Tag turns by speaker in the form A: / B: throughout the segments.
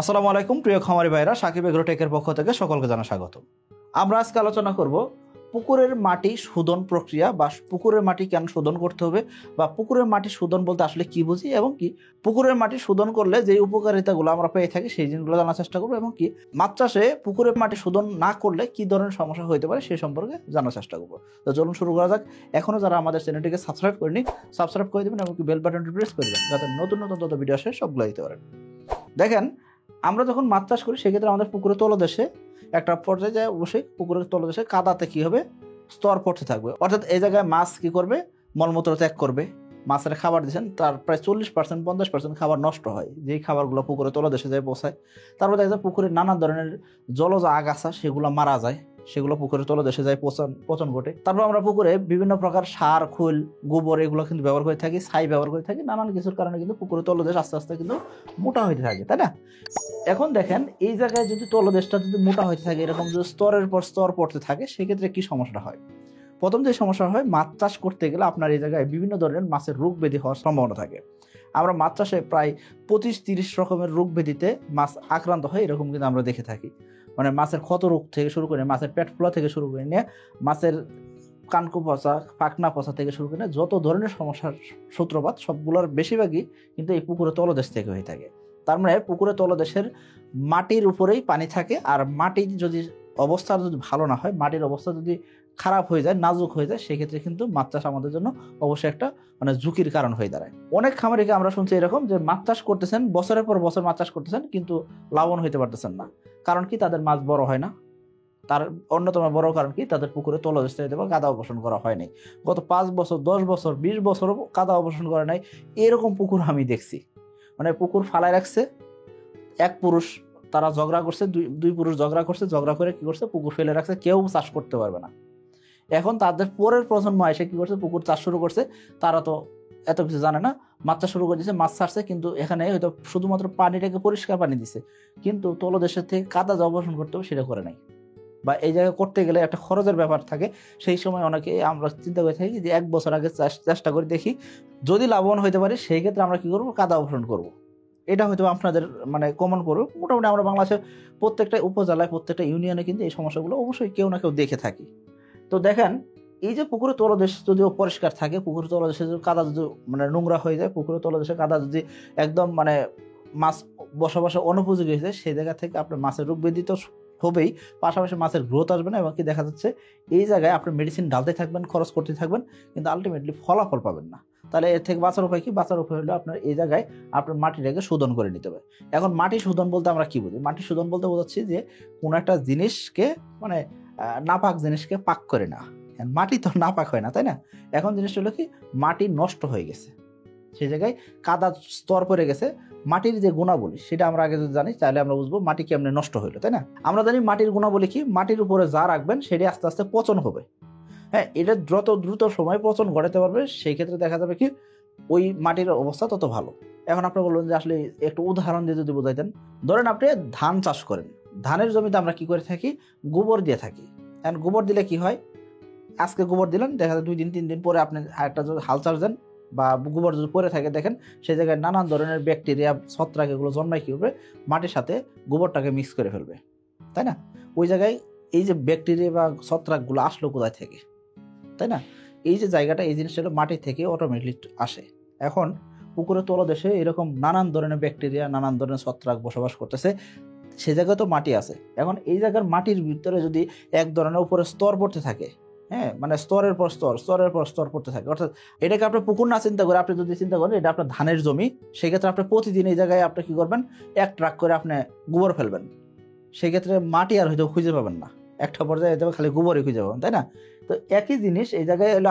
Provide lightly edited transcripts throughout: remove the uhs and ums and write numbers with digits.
A: আসসালামু আলাইকুম প্রিয় খামারি ভাইরা, সাকিব এগ্রোটেকের পক্ষ থেকে সকলকে জানা স্বাগত। আমরা আজকে আলোচনা করব পুকুরের মাটি শোধন প্রক্রিয়া বা পুকুরের মাটি কেন শোধন করতে হবে, বা পুকুরের মাটি শোধন বলতে আসলে কি বুঝি, এবং কি পুকুরের মাটি শোধন করলে যে উপকারিতাগুলো আমরা পেয়ে থাকি সেই জিনিসগুলো জানার চেষ্টা করবো, এবং কি মাছ চাষে পুকুরের মাটি শোধন না করলে কি ধরনের সমস্যা হতে পারে সেই সম্পর্কে জানার চেষ্টা করবো। তো চলুন শুরু করা যাক। এখনো যারা আমাদের চ্যানেলটিকে সাবস্ক্রাইব করেনি, সাবস্ক্রাইব করে দেবেন এবং কি বেল বাটনটি প্রেস করে দেবেন যাতে নতুন নতুন তত ভিডিও আসে সবগুলো দিতে পারেন। দেখেন, আমরা যখন মাছ চাষ করি সেক্ষেত্রে আমাদের পুকুরের তলদেশে একটা পর্যায়ে যায় অবশ্যই পুকুরের তলদেশে কাদাতে কি হবে, স্তর পড়তে থাকবে। অর্থাৎ এই জায়গায় মাছ কি করবে, মলমূত্র ত্যাগ করবে। মাছের খাবার দিচ্ছেন, তার প্রায় 40% 50% খাবার নষ্ট হয়, যেই খাবারগুলো পুকুরের তলদেশে যায় পৌঁছায়। তারপর দেখা যায় পুকুরের নানা ধরনের জলজ আগাছা সেগুলো মারা যায়, সেগুলো পুকুরের তলদেশে যায় পচন ঘটে। তারপর আমরা পুকুরে বিভিন্ন প্রকার সার, খোল, গোবর এগুলো কিন্তু ব্যবহার করে থাকি, ছাই ব্যবহার করে থাকি। নানান কিছুর কারণে কিন্তু পুকুরের তলদেশ আস্তে আস্তে কিন্তু মোটা হইতে থাকে, তাই না? এখন দেখেন, এই জায়গায় যদি তলদেশটা যদি মোটা হইতে থাকে, এরকম যদি স্তরের পর স্তর পড়তে থাকে, সেক্ষেত্রে কি সমস্যা হয়? প্রথম যে সমস্যা হয়, মাছ চাষ করতে গেলে আপনার এই জায়গায় বিভিন্ন ধরনের মাছের রোগ ব্যাধি হওয়ার সম্ভাবনা থাকে। আমরা মাছ চাষে প্রায় 25-30 রকমের রোগ ব্যাধিতে মাছ আক্রান্ত হয়, এরকম কিন্তু আমরা দেখে থাকি। মানে মাছের ক্ষত রোগ থেকে শুরু করে, মাছের পেট ফোলা থেকে শুরু করে নিয়ে, মাছের কানকু পচা, পাখনা পচা থেকে শুরু করে যত ধরনের সমস্যার সূত্রপাত সবগুলোর বেশিরভাগই কিন্তু এই পুকুরের তলদেশ থেকে হয়ে থাকে। তার মানে পুকুরের তলদেশের মাটির উপরেই পানি থাকে, আর মাটির যদি অবস্থা যদি ভালো না হয়, মাটির অবস্থা যদি খারাপ হয়ে যায়, নাজুক হয়ে যায়, সেক্ষেত্রে কিন্তু মাছ চাষ আমাদের জন্য অবশ্যই একটা ঝুঁকির কারণ হয়ে দাঁড়ায়। অনেক খামারিকে আমরা শুনছি এরকম যে মাছ চাষ করতেছেন, বছরের পর বছর মাছ চাষ করতেছেন, কিন্তু লাভবান হইতে পারতেছেন না। কারণ কি? তাদের মাছ বড় হয় না। তার অন্যতম বড় কারণ কি? তাদের পুকুরে তলদেশ থেকে কাদা অবসান করা হয় নাই। গত 5 বছর, 10 বছর, 20 বছরও কাদা অবসান করা নাই, এরকম পুকুর আমি দেখছি। মানে পুকুর ফালায় রাখছে, এক পুরুষ তারা ঝগড়া করছে, দুই পুরুষ ঝগড়া করছে, ঝগড়া করে কি করছে, পুকুর ফেলে রাখছে, কেউ চাষ করতে পারবে না। এখন তাদের পরের প্রজন্ম এসে কি করছে, পুকুর চাষ শুরু করছে। তারা তো এত কিছু জানে না, মাছ চাষ শুরু করে দিচ্ছে, মাছ ছাড়ছে, কিন্তু এখানে হয়তো শুধুমাত্র পানিটাকে পরিষ্কার পানি দিছে, কিন্তু তলদেশের থেকে কাদা যে অবসান করতে হবে সেটা করে নাই। বা এই জায়গায় করতে গেলে একটা খরচের ব্যাপার থাকে। সেই সময় অনেকে আমরা চিন্তা করে থাকি যে 1 বছর আগে চেষ্টা করে দেখি, যদি লাভবান হইতে পারি সেই ক্ষেত্রে আমরা কি করবো, কাদা অবসান করবো। এটা হয়তো আপনাদের কমন করবে। মোটামুটি আমরা বাংলাদেশের প্রত্যেকটা উপজেলায়, প্রত্যেকটা ইউনিয়নে কিন্তু এই সমস্যাগুলো অবশ্যই কেউ না কেউ দেখে থাকি। তো দেখেন, এই যে পুকুরের তলদেশ যদি পরিষ্কার থাকে, পুকুরের তলদেশে যদি কাদা যদি নোংরা হয়ে যায়, পুকুরের তলদেশে কাদা যদি একদম মাছ বসবাসে অনুপযোগী হয়ে যায়, সেই জায়গা থেকে আপনার মাছের রোগ ব্যাধি তো হবেই, পাশাপাশি মাছের গ্রোথ আসবে না, এবং কি দেখা যাচ্ছে এই জায়গায় আপনি মেডিসিন ঢালতে থাকবেন, খরচ করতে থাকবেন, কিন্তু আলটিমেটলি ফলাফল পাবেন না। তাহলে এর থেকে বাঁচার উপায় কি? বাঁচার উপায় হলো আপনার এই জায়গায় আপনার মাটিটাকে শোধন করে নিতে হবে। এখন মাটি শোধন বলতে আমরা কি বুঝি? মাটি শোধন বলতে বোঝাচ্ছি যে কোনো একটা জিনিসকে নাপাক জিনিসকে পাক করে না। মাটি তো নাপাক হয় না, তাই না? এখন জিনিসটা হলো কি, মাটি নষ্ট হয়ে গেছে, সেই জায়গায় কাদা স্তর পড়ে গেছে। মাটির যে গুণাবলী সেটা আমরা আগে যদি জানি, তাহলে আমরা বুঝবো মাটি কেমনে নষ্ট হইলো, তাই না? আমরা জানি মাটির গুণাবলী কি, মাটির উপরে যা রাখবেন সেটা আস্তে আস্তে পচন হবে। হ্যাঁ, এটা যত দ্রুত সময় পচন ঘটাতে পারবে, সেই ক্ষেত্রে দেখা যাবে কি ওই মাটির অবস্থা তত ভালো। এখন আপনি বলবেন যে আসলে একটু উদাহরণ দিয়ে যদি বোঝাইতেন, ধরেন আপনি ধান চাষ করেন, ধানের জমিতে আমরা কি করে থাকি, গোবর দিয়ে থাকি। এখন গোবর দিলে কি হয়, আজকে গোবর দিলেন, দেখা যায় 2 দিন 3 দিন পরে আপনি একটা যদি হাল চাষ দেন বা গোবর যদি পরে থাকে, দেখেন সেই জায়গায় নানান ধরনের ব্যাকটেরিয়া, ছত্রাক এগুলো জন্মায় কি হবে, মাটির সাথে গোবরটাকে মিক্স করে ফেলবে, তাই না? ওই জায়গায় এই যে ব্যাকটেরিয়া বা ছত্রাকগুলো আসলো কোথায় থেকে, তাই না? এই যে জায়গাটা, এই জিনিসটা মাটি থেকে অটোমেটিকলি আসে। এখন পুকুরের তলদেশে এরকম নানান ধরনের ব্যাকটেরিয়া, নানান ধরনের ছত্রাক বসবাস করতেছে, সে জায়গায় তো মাটি আছে। এখন এই জায়গার মাটির ভিতরে যদি এক ধরনের উপরে স্তর পড়তে থাকে, হ্যাঁ, স্তরের পর স্তর, স্তরের পর স্তর পড়তে থাকে, অর্থাৎ এটাকে আপনি পুকুর না চিন্তা করে আপনি যদি চিন্তা করেন এটা আপনার ধানের জমি, সেক্ষেত্রে আপনি প্রতিদিন এই জায়গায় আপনি কি করবেন, 1 ট্রাক করে আপনি গোবর ফেলবেন, সেক্ষেত্রে মাটি আর হয়তো খুঁজে পাবেন না, একটা পর্যায়ে খালি গোবরই খুঁজে পাবেন, তাই না? তো একই জিনিস এই জায়গায় হলো,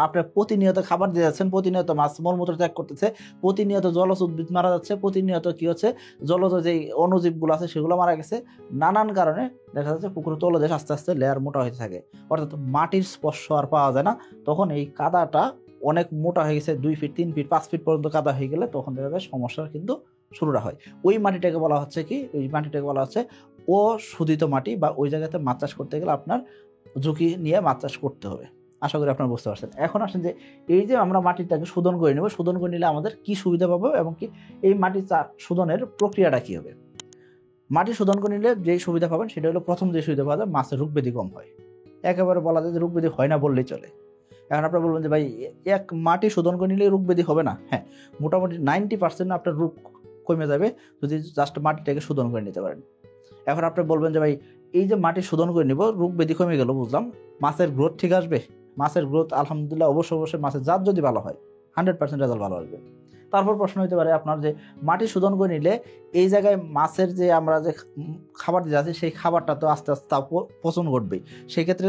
A: আপনি প্রতিনিয়ত খাবার দিয়ে যাচ্ছেন, প্রতিনিয়ত মাছ মলমূত্র ত্যাগ করতেছে, প্রতিনিয়ত জলজ উদ্ভিদ মারা যাচ্ছে, প্রতিনিয়ত কি হচ্ছে, জলজ যে অণুজীবগুলো আছে সেগুলো মারা গেছে। নানান কারণে দেখা যাচ্ছে পুকুরের তলদেশ আস্তে আস্তে লেয়ার মোটা হতে থাকে, অর্থাৎ মাটির স্পর্শ আর পাওয়া যায় না। তখন এই কাদাটা অনেক মোটা হয়ে গেছে, 2 ফিট 3 ফিট 5 ফিট পর্যন্ত কাদা হয়ে গেলে তখন দেখা যায় সমস্যার কিন্তু শুরুটা হয়। ওই মাটিটাকে বলা হচ্ছে কি, ওই মাটিটাকে বলা হচ্ছে অশোধিত মাটি, বা ওই জায়গাতে মাছ চাষ করতে গেলে আপনার ঝুঁকি নিয়ে মাছ চাষ করতে হবে। আশা করি আপনারা বুঝতে পারছেন। এখন আসেন যে এই যে আমরা মাটিটাকে শোধন করে নেব, শোধন করে নিলে আমাদের কি সুবিধা পাবো, এবং কি এই মাটি শোধনের প্রক্রিয়াটা কি হবে। মাটি শোধন করে নিলে যেই সুবিধা পাবেন সেটা হলো, প্রথম যে সুবিধা পাওয়া যায়, মাছের রোগ ব্যাধি কম হয়। একেবারে বলা যায় যে রোগ ব্যাধি হয় না বললেই চলে। এখন আপনারা বলবেন যে ভাই এক মাটি শোধন করে নিলে রোগ ব্যাধি হবে না? হ্যাঁ, মোটামুটি 90% আপনার রোগ কমে যাবে যদি জাস্ট মাটিটাকে শোধন করে নিতে পারেন। এখন আপনি বলবেন যে ভাই এই যে মাটি শোধন করে নিব, রোগ ব্যাধি কমে গেল বুঝলাম, মাছের গ্রোথ ঠিক আসবে? মাছের গ্রোথ আলহামদুলিল্লাহ অবশ্যই মাছের জাত যদি ভালো হয় 100% রেজাল্ট ভালো আসবে। তারপর প্রশ্ন হতে পারে আপনার যে মাটি শোধন করে নিলে এই জায়গায় মাছের যে আমরা যে খাবার দিয়ে যাচ্ছি সেই খাবারটা তো আস্তে আস্তে পচন ঘটবেই। সেক্ষেত্রে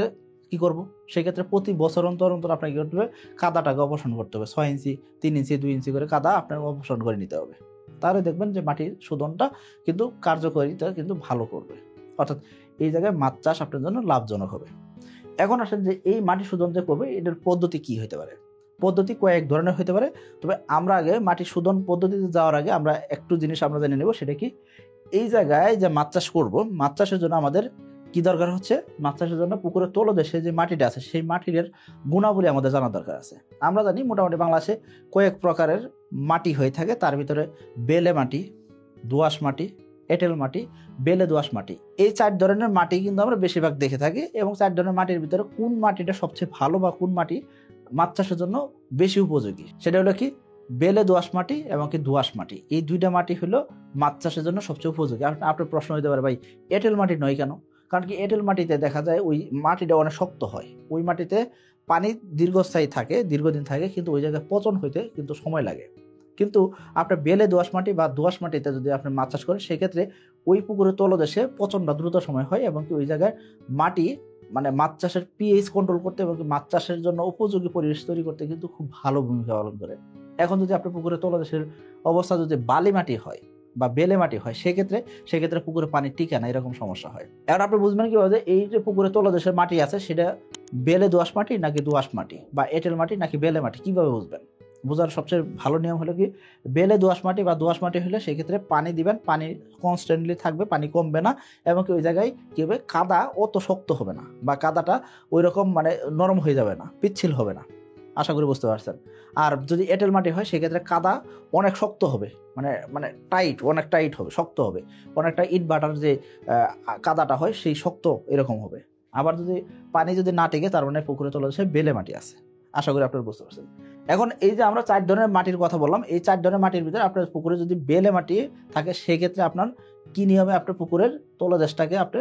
A: কি করব? সেক্ষেত্রে প্রতি বছর অন্তর আপনাকে কি করতে হবে? কাদাটাকে অপসারণ করতে হবে। 6 ইঞ্চি, 3 ইঞ্চি, 2 ইঞ্চি করে কাদা আপনার অপসারণ করে নিতে হবে। তাহলে দেখবেন যে মাটির শোধনটা কিন্তু কার্যকারিতা কিন্তু ভালো করবে, অর্থাৎ এই জায়গায় মাছ চাষ আপনার জন্য লাভজনক হবে। এখন আসেন যে এই মাটি শোধন যে করবে এটার পদ্ধতি কি হতে পারে? পদ্ধতি কয়েক ধরনের হতে পারে, তবে আমরা আগে মাটি শোধন পদ্ধতিতে যাওয়ার আগে আমরা একটু জিনিস আমরা জেনে নেব। সেটা কি? এই জায়গায় যে মাছ চাষ করব, মাছ চাষের জন্য আমাদের কি দরকার হচ্ছে? মাছ চাষের জন্য পুকুরের তলদেশে যে মাটিটা আছে সেই মাটির গুণাবলী আমাদের জানার দরকার আছে। আমরা জানি মোটামুটি বাংলাদেশে কয়েক প্রকারের মাটি হয়ে থাকে, তার ভিতরে বেলে মাটি, দোআঁশ মাটি, এঁটেল মাটি, বেলে দোআঁশ মাটি, এই 4 ধরনের মাটি কিন্তু আমরা বেশিরভাগ দেখে থাকি। এবং 4 ধরনের মাটির ভিতরে কোন মাটিটা সবচেয়ে ভালো বা কোন মাটি মাছ চাষের জন্য বেশি উপযোগী সেটা হলো কি? বেলে দোআঁশ মাটি এবং কি দোআঁশ মাটি, এই দুইটা মাটি হলো মাছ চাষের জন্য সবচেয়ে উপযোগী। আপনার প্রশ্ন হতে পারে ভাই এঁটেল মাটি নয় কেন? কারণ কি এঁটেল মাটিতে দেখা যায় ওই মাটিটা অনেক শক্ত হয়, ওই মাটিতে পানি দীর্ঘস্থায়ী থাকে, দীর্ঘদিন থাকে, কিন্তু ওই জায়গায় পচন হইতে কিন্তু সময় লাগে। কিন্তু আপনার বেলে দোআঁশ মাটি বা দোআঁশ মাটিতে যদি আপনি মাছ চাষ করেন সেক্ষেত্রে ওই পুকুরের তলদেশে পচনটা দ্রুত সময় হয় এবং কি ওই জায়গায় মাটি মানে মাছ চাষের পিএইচ কন্ট্রোল করতে এবং মাছ চাষের জন্য উপযোগী পরিবেশ তৈরি করতে কিন্তু খুব ভালো ভূমিকা পালন করে। এখন যদি আপনার পুকুরের তলদেশের অবস্থা যদি বালি মাটি হয় বা বেলে মাটি হয় সেক্ষেত্রে পুকুরে পানি টিকে না, এরকম সমস্যা হয়। এখন আপনি বুঝবেন কিভাবে এই যে পুকুরের তলদেশের মাটি আছে সেটা বেলে দোআঁশ মাটি নাকি দোআঁশ মাটি বা এঁটেল মাটি নাকি বেলে মাটি, কিভাবে বুঝবেন? বোঝার সবচেয়ে ভালো নিয়ম হলো কি, বেলে দোআঁশ মাটি বা দোআঁশ মাটি হলে সেক্ষেত্রে পানি দিবেন, পানি কনস্ট্যান্টলি থাকবে, পানি কমবে না এবং কি ওই জায়গায় কি হবে? কাদা অত শক্ত হবে না বা কাদাটা ওই রকম মানে নরম হয়ে যাবে না, পিচ্ছিল হবে না। আশা করি বুঝতে পারছেন। আর যদি এঁটেল মাটি হয় সেক্ষেত্রে কাদা অনেক শক্ত হবে, মানে অনেক টাইট হবে, শক্ত হবে, অনেকটা ইট বাটার যে কাদাটা হয় সেই শক্ত এরকম হবে। আবার যদি পানি যদি না টেকে তার মানে পুকুরে তলদেশে বেলে মাটি আছে। আশা করি আপনারা বুঝতে পারছেন। এখন এই যে আমরা 4 ধরনের মাটির কথা বললাম, এই 4 ধরনের মাটির ভিতরে আপনার পুকুরে যদি বেলে মাটি থাকে সেক্ষেত্রে আপনার কি নিয়মে আপনার পুকুরের তলদেশটাকে আপনি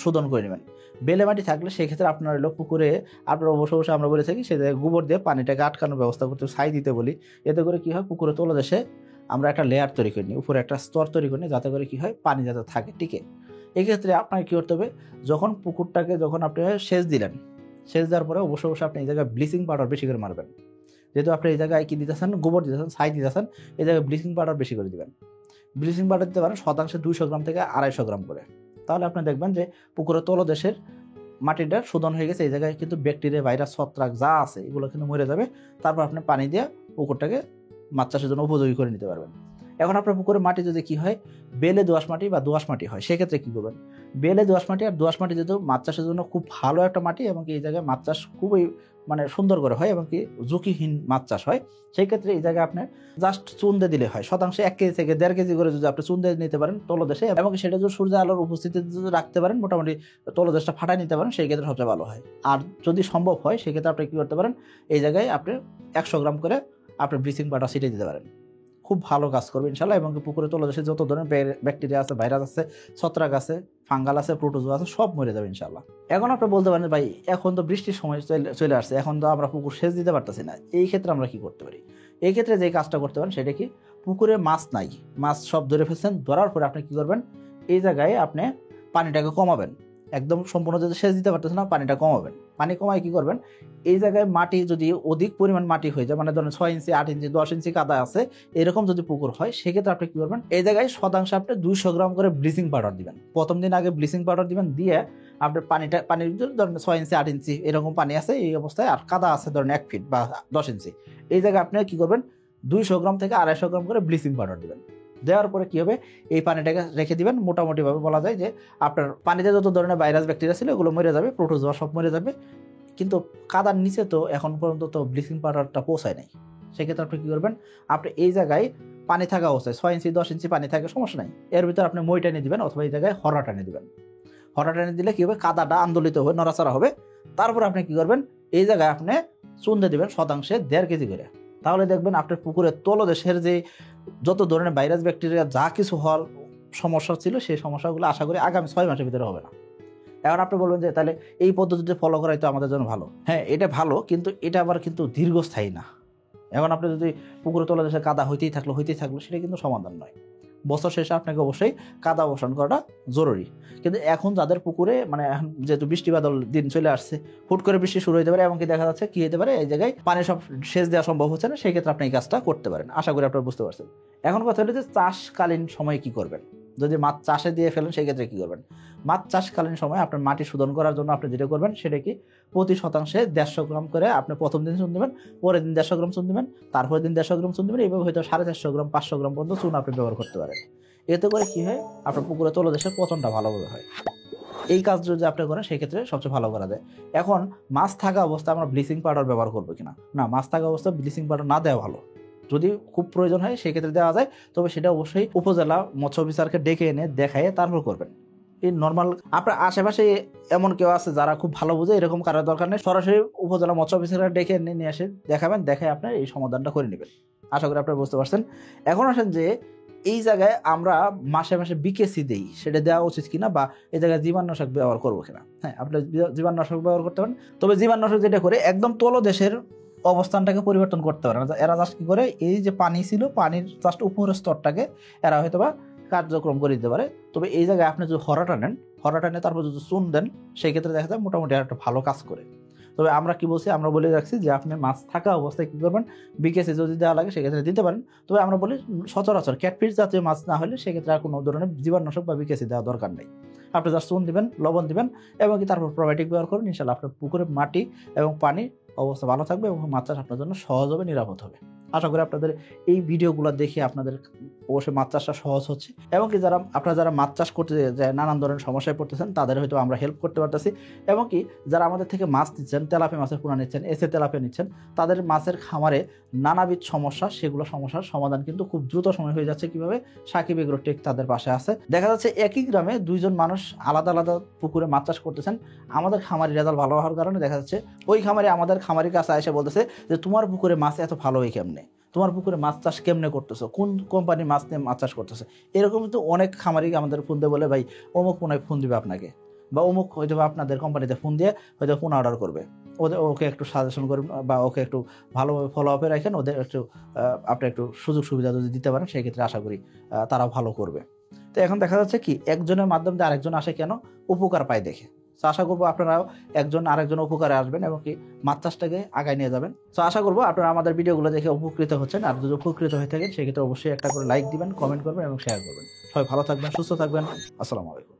A: শোধন করে নেবেন? বেলে মাটি থাকলে সেক্ষেত্রে আপনার হলো পুকুরে আপনার অবশ্যই আমরা বলে থাকি সে জায়গায় গোবর দিয়ে পানিটাকে আটকানোর ব্যবস্থা করতে, ছাই দিতে বলি। এতে করে কি হয়? পুকুরে তলদেশে আমরা একটা লেয়ার তৈরি করে নিই, উপরে একটা স্তর তৈরি করে নিই, যাতে করে কি হয়? পানি যাতে থাকে টিকে। এক্ষেত্রে আপনাকে কী করতে হবে? যখন পুকুরটাকে যখন আপনি সেচ দিলেন, সেচ দেওয়ার পরে অবশ্যই আপনি এই জায়গায় ব্লিচিং পাউডার বেশি করে মারবেন। যেহেতু আপনি এই জায়গায় কি দিতেছেন? গোবর দিতেছেন, ছাই দিতেছেন, এই জায়গায় ব্লিচিং পাউডার বেশি করে দিবেন। ব্লিচিং পাউডার দিতে পারেন শতাংশে 200 গ্রাম থেকে 250 গ্রাম করে। তাহলে আপনি দেখবেন যে পুকুরের তলদেশের মাটিটা শোধন হয়ে গেছে, এই জায়গায় কিন্তু ব্যাকটেরিয়া, ভাইরাস, ছত্রাক যা আছে এগুলো কিন্তু মরে যাবে। তারপর আপনি পানি দিয়ে পুকুরটাকে মাছ চাষের জন্য উপযোগী করে নিতে পারবেন। এখন আপনার পুকুরের মাটি যদি কি হয়? বেলে দোআঁশ মাটি বা দোআঁশ মাটি হয় সেক্ষেত্রে কি করবেন? বেলে দোআঁশ মাটি আর দোআঁশ মাটি যেহেতু মাছ চাষের জন্য খুব ভালো একটা মাটি এবং এই জায়গায় মাছ চাষ খুবই সুন্দর করে হয় এবং কি ঝুঁকিহীন মাছ চাষ হয়, সেই ক্ষেত্রে এই জায়গায় আপনি জাস্ট চুন দিয়ে দিলে হয়। শতাংশে 1 কেজি থেকে 1.5 কেজি করে যদি আপনি চুন দিয়ে নিতে পারেন তলদেশে এবং সেটা যদি সূর্য আলোর উপস্থিতিতে যদি রাখতে পারেন, মোটামুটি তলদেশটা ফাটাই নিতে পারেন, সেই ক্ষেত্রে সবচেয়ে ভালো হয়। আর যদি সম্ভব হয় সেক্ষেত্রে আপনি কি করতে পারেন? এই জায়গায় আপনি 100 গ্রাম করে আপনি ব্লিচিং পাউডার ছিটিয়ে দিতে পারেন, খুব ভালো কাজ করবে ইনশাল্লাহ। এবং পুকুরে তলদেশে যত ধরনের ব্যাকটেরিয়া আছে, ভাইরাস আছে, ছত্রাক আছে, ফাঙ্গাল আছে, প্রোটোজোয়া আছে, সব মরে যাবে ইনশাল্লাহ। এখন আপনি বলতে পারেন ভাই এখন তো বৃষ্টির সময় চলে আসছে, এখন তো আমরা পুকুর সেচ দিতে পারতেছি না, এই ক্ষেত্রে আমরা কি করতে পারি? এই ক্ষেত্রে যে কাজটা করতে পারেন সেটা কি? পুকুরে মাছ নাই, মাছ সব ধরে ফেলছেন, ধরার পরে আপনি কি করবেন? এই জায়গায় আপনি পানিটাকে কমাবেন, একদম সম্পূর্ণ যদি সেচ দিতে পারতেছেন না পানিটা কমাবেন। পানি কমায় কি করবেন? এই জায়গায় মাটি যদি অধিক পরিমাণ মাটি হয়ে যায়, ধরেন 6 ইঞ্চি, 8 ইঞ্চি, 10 ইঞ্চি কাদা আছে, এরকম যদি পুকুর হয় সেক্ষেত্রে আপনি কি করবেন? এই জায়গায় শতাংশে আপনি 200 গ্রাম করে ব্লিচিং পাউডার দিবেন। প্রথম দিন আগে ব্লিচিং পাউডার দিবেন, দিয়ে আপনার পানির ভিতরে ধরেন 6 ইঞ্চি, 8 ইঞ্চি এরকম পানি আছে এই অবস্থায়, আর কাদা আছে ধরেন 1 ফিট বা 10 ইঞ্চি, এই জায়গায় আপনি কি করবেন? 200 গ্রাম থেকে 250 গ্রাম করে ব্লিচিং পাউডার দিবেন। দেওয়ার পরে কি হবে? এই পানিটাকে রেখে দিবেন। মোটামুটিভাবে বলা যায় যে আপনার পানিতে যত ধরনের ভাইরাস, ব্যাকটেরিয়া ছিল ওগুলো মরে যাবে, প্রোটোজোয়া সব মরে যাবে। কিন্তু কাদার নিচে তো এখন পর্যন্ত তো ব্লিচিং পাউডারটা পৌঁছায় নাই। সেক্ষেত্রে আপনি কী করবেন? আপনি এই জায়গায় পানি থাকা অবস্থায় 6 ইঞ্চি 10 ইঞ্চি পানি থাকে সমস্যা নাই, এর ভিতরে আপনি মই টেনে দিবেন অথবা এই জায়গায় হরা টেনে দিবেন। হরা টেনে দিলে কি হবে, কাদাটা আন্দোলিত হবে, নড়াচড়া হবে। তারপর আপনি কি করবেন, এই জায়গায় আপনি চুন দিয়ে দিবেন শতাংশে 1.5 কেজি করে। তাহলে দেখবেন আপনার পুকুরের তলদেশের যে যত ধরনের ভাইরাস ব্যাকটেরিয়া যা কিছু হওয়ার সমস্যা ছিল সেই সমস্যাগুলো আশা করি আগামী 6 মাসের ভিতরে হবে না। এখন আপনি বলবেন যে তাহলে এই পদ্ধতিতে ফলো করাই তো আমাদের জন্য ভালো। হ্যাঁ, এটা ভালো, কিন্তু এটা আবার কিন্তু দীর্ঘস্থায়ী না। এখন আপনি যদি পুকুরে তলদেশে কাদা হইতেই থাকলো সেটা কিন্তু সমাধান নয়। বছর শেষে আপনাকে অবশ্যই কাদা অবসান করাটা জরুরি। কিন্তু এখন যাদের পুকুরে মানে এখন যেহেতু বৃষ্টি বাদল দিন চলে আসছে, হুট করে বৃষ্টি শুরু হতে পারে, এমনকি দেখা যাচ্ছে কি হতে পারে এই জায়গায় পানি সব সেচ দেওয়া সম্ভব হচ্ছে না, সেই ক্ষেত্রে আপনি এই কাজটা করতে পারেন। আশা করি আপনারা বুঝতে পারছেন। এখন কথা হলো যে চাষকালীন সময়ে কি করবেন। যদি মাছ চাষে দিয়ে ফেলেন সেই ক্ষেত্রে কি করবেন। মাছ চাষকালীন সময় আপনার মাটি শোধন করার জন্য আপনি যেটা করবেন সেটা কি, প্রতি শতাংশে 150 গ্রাম করে আপনি প্রথম দিন চুন দেবেন, পরের দিন 150 গ্রাম চুন দেবেন, তারপরের দিন 150 গ্রাম চুন দেবেন, এইভাবে হয়তো 450 গ্রাম 500 গ্রাম পর্যন্ত চুন আপনি ব্যবহার করতে পারেন। এতে করে কি হয়, আপনার পুকুরে তলদেশের পচনটা ভালোভাবে হয়। এই কাজ যদি আপনি করেন সেই ক্ষেত্রে সবচেয়ে ভালো করা যায়। এখন মাছ থাকা অবস্থায় আমরা ব্লিচিং পাউডার ব্যবহার করবো কিনা, না, মাছ থাকা অবস্থায় ব্লিচিং পাউডার না দেওয়া ভালো। যদি খুব প্রয়োজন হয় সেই ক্ষেত্রে দেওয়া যায়, তবে সেটা অবশ্যই উপজেলা মৎস্য অফিসারকে ডেকে এনে দেখায় তারপর করবেন। এই নর্মাল আপনার আশেপাশে এমন কেউ আছে যারা খুব ভালো বুঝে, এরকম কারোর দরকার নেই, সরাসরি উপজেলা মৎস্য অফিসারকে ডেকে এনে নিয়ে এসে দেখাবেন, দেখায় আপনার এই সমাধানটা করে নেবেন। আশা করি আপনারা বুঝতে পারছেন। এখন আসেন যে এই জায়গায় আমরা মাসে মাসে বিকেসি দেই, সেটা দেওয়া উচিত কিনা, বা এই জায়গায় জীবাণুনাশক ব্যবহার করবো কিনা। হ্যাঁ, আপনি জীবাণুনাশক ব্যবহার করতে পারেন, তবে জীবাণুনাশক যেটা করে একদম তলদেশের অবস্থানটাকে পরিবর্তন করতে পারে না। এরা জাস্ট কি করে, এই যে পানি ছিল পানির জাস্ট উপরের স্তরটাকে এরা হয়তো বা কার্যক্রম করে দিতে পারে। তবে এই জায়গায় আপনি যদি হরা টানেন তারপর যদি চুন দেন, সেই ক্ষেত্রে দেখা যায় মোটামুটি একটা ভালো কাজ করে। তবে আমরা কি বলছি, আমরা বলে রাখছি যে আপনি মাছ থাকা অবস্থায় কি করবেন, বিকেসি যদি দেওয়া লাগে সেক্ষেত্রে দিতে পারেন। তবে আমরা বলি সচরাচর ক্যাটফিশ জাতীয় মাছ না হলে সেক্ষেত্রে আর কোনো ধরনের জীবাণুনাশক বা বিকেসি দেওয়া দরকার নেই। আপনি জাস্ট চুন দিবেন, লবণ দিবেন এবং কি তারপর প্রোবায়োটিক ব্যবহার করুন। ইনশাআল্লাহ আপনার পুকুরের মাটি এবং পানি অবস্থা ভালো থাকবে এবং মাছ চাষ আপনার জন্য সহজ হবে, নিরাপদ হবে। আশা করি আপনাদের এই ভিডিওগুলো দেখে আপনাদের অবশ্যই মাছ চাষটা সহজ হচ্ছে, এবং কি আপনারা যারা মাছ চাষ করতে যায় নানান ধরনের সমস্যায় পড়তেছেন তাদের হয়তো আমরা হেল্প করতে পারতেছি, এবং কি যারা আমাদের থেকে মাছ নিচ্ছেন, তেলাপিয়া মাছের পোনা নিচ্ছেন, এসে তেলাপিয়া নিচ্ছেন, তাদের মাছের খামারে নানাবিধ সমস্যা, সেগুলো সমস্যার সমাধান কিন্তু খুব দ্রুত সময় হয়ে যাচ্ছে। কিভাবে, সাকিব এগ্রোটেক তাদের পাশে আছে। দেখা যাচ্ছে একই গ্রামে দুইজন মানুষ আলাদা আলাদা পুকুরে মাছ চাষ করতেছেন, আমাদের খামারি রেজাল্ট ভালো হওয়ার কারণে দেখা যাচ্ছে ওই খামারে আমাদের খামারির কাছে এসে বলতেছে যে তোমার পুকুরে মাছ এত ভালো হয় কেমনে, তোমার পুকুরে মাছ চাষ কেমনে করতেছো, কোন কোম্পানি মাছ নিয়ে মাছ চাষ করতেছে। এরকম কিন্তু অনেক খামারি আমাদের ফোন দিয়ে বলে, ভাই অমুক মনে ফোন দিবে আপনাকে, বা অমুক হয়তো আপনাদের কোম্পানিতে ফোন দিয়ে হয়তো ফোন অর্ডার করবে, ওকে একটু সাজেশন করবেন বা ওকে একটু ভালোভাবে ফলো আপে রাখেন, ওদের একটু আপনি একটু সুযোগ সুবিধা যদি দিতে পারেন সেই ক্ষেত্রে আশা করি তারাও ভালো করবে। তো এখন দেখা যাচ্ছে কি, একজনের মাধ্যমে আরেকজন আসে কেন, উপকার পায় দেখে। তো আশা করবো আপনারাও একজন আরেকজন উপকারে আসবেন এবং কি মাছ চাষটাকে আগায় নিয়ে যাবেন। তো আশা করবো আপনারা আমাদের ভিডিওগুলো দেখে উপকৃত হচ্ছেন, আর যদি উপকৃত হয়ে থাকেন সেক্ষেত্রে অবশ্যই একটা করে লাইক দিবেন, কমেন্ট করবেন এবং শেয়ার করবেন। সবাই ভালো থাকবেন, সুস্থ থাকবেন। আসসালামু আলাইকুম।